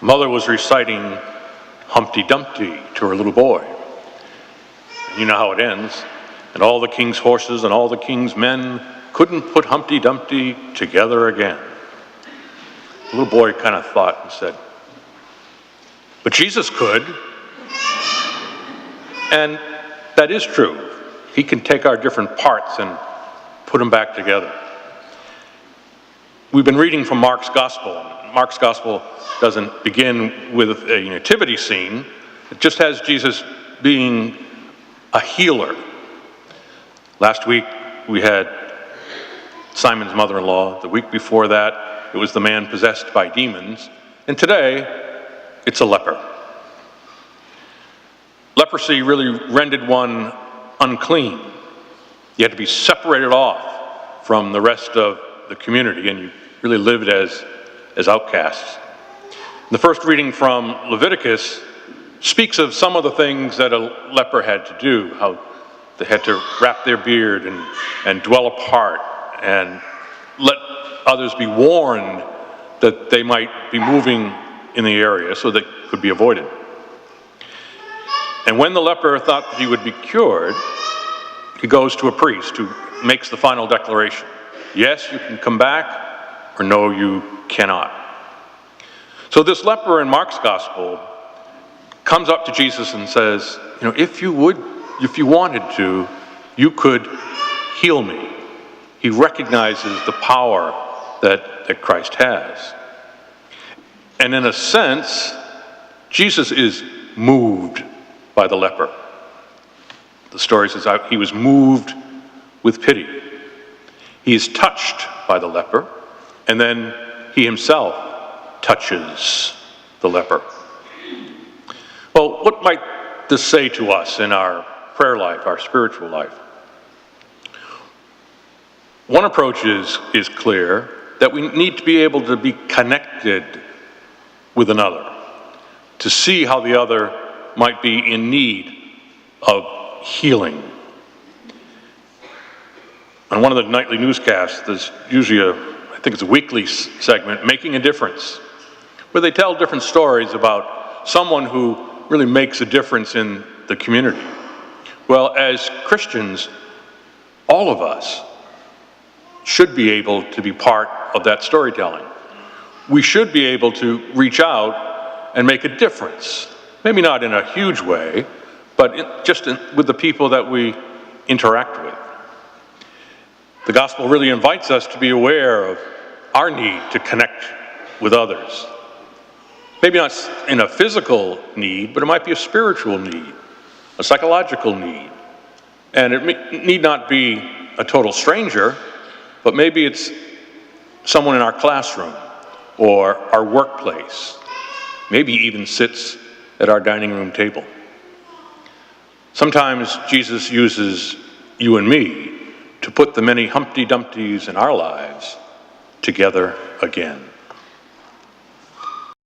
Mother was reciting Humpty Dumpty to her little boy. You know how it ends. And all the king's horses and all the king's men couldn't put Humpty Dumpty together again. The little boy kind of thought and said, but Jesus could. And that is true. He can take our different parts and put them back together. We've been reading from Mark's Gospel. Mark's Gospel doesn't begin with a nativity scene. It just has Jesus being a healer. Last week we had Simon's mother-in-law. The week before that it was the man possessed by demons. And today it's a leper. Leprosy really rendered one unclean. You had to be separated off from the rest of the community, and you really lived as outcasts. The first reading from Leviticus speaks of some of the things that a leper had to do, how they had to wrap their beard and dwell apart and let others be warned that they might be moving in the area so that could be avoided. And when the leper thought that he would be cured, he goes to a priest who makes the final declaration. Yes, you can come back, or no, you cannot. So this leper in Mark's Gospel comes up to Jesus and says, if you wanted to, you could heal me. He recognizes the power that Christ has. And in a sense, Jesus is moved by the leper. The story says he was moved with pity. He is touched by the leper, and then he himself touches the leper. Well, what might this say to us in our prayer life, our spiritual life? One approach is clear, that we need to be able to be connected with another, to see how the other might be in need of healing. On one of the nightly newscasts, there's usually I think it's a weekly segment, Making a Difference, where they tell different stories about someone who really makes a difference in the community. Well, as Christians, all of us should be able to be part of that storytelling. We should be able to reach out and make a difference. Maybe not in a huge way, but with the people that we interact with. The gospel really invites us to be aware of our need to connect with others. Maybe not in a physical need, but it might be a spiritual need, a psychological need. And it need not be a total stranger, but maybe it's someone in our classroom or our workplace, maybe even sits at our dining room table. Sometimes Jesus uses you and me to put the many Humpty Dumptys in our lives together again.